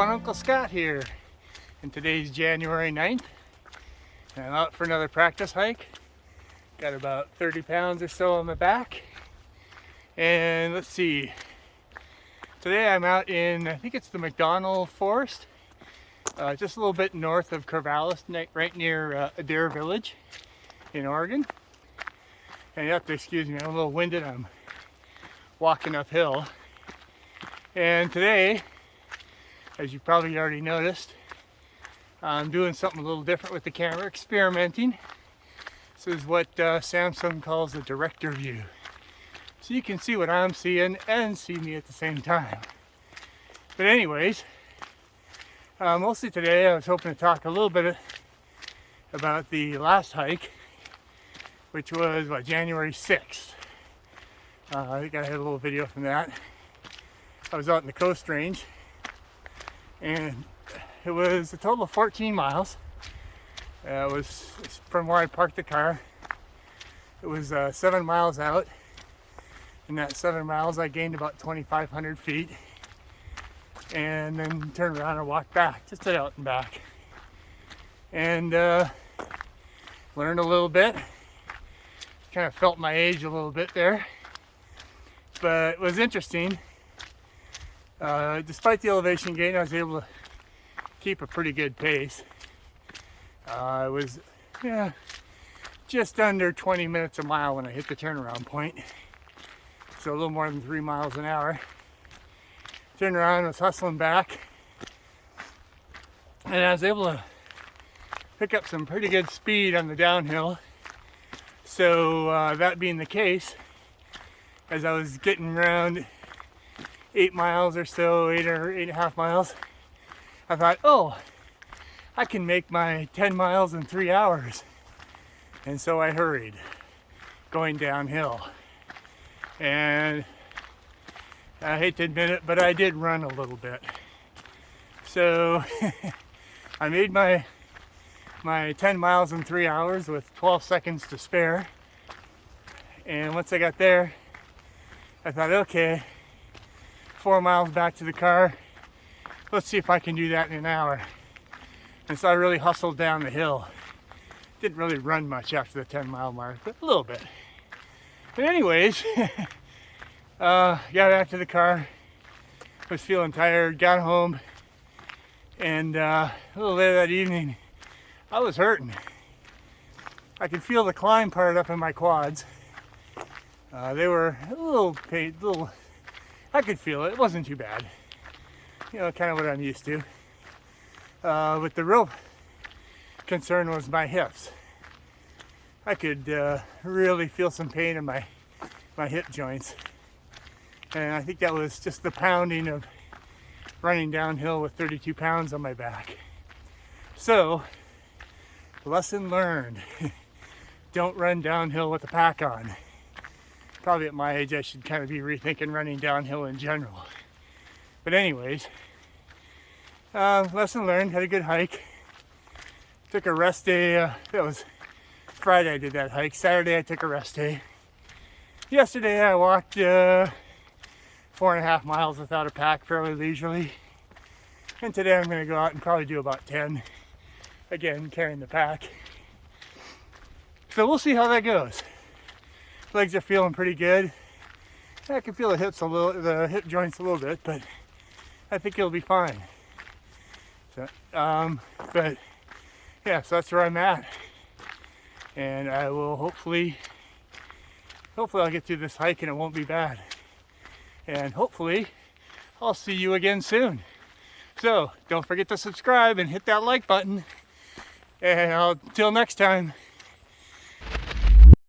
everyone, Uncle Scott here, and today's January 9th, and I'm out for another practice hike. Got about 30 pounds or so on my back, and let's see, today I'm out in, I think it's the McDonald Forest, just a little bit north of Corvallis, right near Adair Village in Oregon. And you have to excuse me, I'm a little winded, I'm walking uphill. And today, as you probably already noticed, I'm doing something a little different with the camera, experimenting. This is what Samsung calls a director view. So you can see what I'm seeing and see me at the same time. But anyways, mostly today I was hoping to talk a little bit about the last hike, which was, January 6th. I think I had a little video from that. I was out in the Coast Range, and it was a total of 14 miles. It was from where I parked the car. It was 7 miles out. In that 7 miles, I gained about 2,500 feet, and then turned around and walked back, just out and back, and learned a little bit. Kind of felt my age a little bit there, but it was interesting. Despite the elevation gain, I was able to keep a pretty good pace. I was just under 20 minutes a mile when I hit the turnaround point, so a little more than 3 miles an hour. Turned around, was hustling back, and I was able to pick up some pretty good speed on the downhill. So that being the case, as I was getting around 8 miles or so, 8.5 miles, I thought, oh, I can make my 10 miles in 3 hours. And so I hurried, going downhill. And I hate to admit it, but I did run a little bit. So I made my 10 miles in 3 hours with 12 seconds to spare. And once I got there, I thought, okay, 4 miles back to the car. Let's see if I can do that in an hour. And so I really hustled down the hill. Didn't really run much after the 10-mile mark, but a little bit. But anyways, got back to the car, was feeling tired, got home, and a little later that evening, I was hurting. I could feel the climb part up in my quads. They were a little I could feel it. It wasn't too bad. You know, kind of what I'm used to. But the real concern was my hips. I could really feel some pain in my hip joints. And I think that was just the pounding of running downhill with 32 pounds on my back. So, lesson learned. Don't run downhill with a pack on. Probably at my age I should kind of be rethinking running downhill in general. But anyways, lesson learned, had a good hike. Took a rest day, that was Friday I did that hike. Saturday I took a rest day. Yesterday I walked 4.5 miles without a pack fairly leisurely. And today I'm going to go out and probably do about 10. Again, carrying the pack. So we'll see how that goes. Legs are feeling pretty good. I can feel the hip joints a little bit, but I think it'll be fine. So, but yeah, so that's where I'm at, and I will hopefully I'll get through this hike and it won't be bad. And hopefully I'll see you again soon. So don't forget to subscribe and hit that like button. And until next time.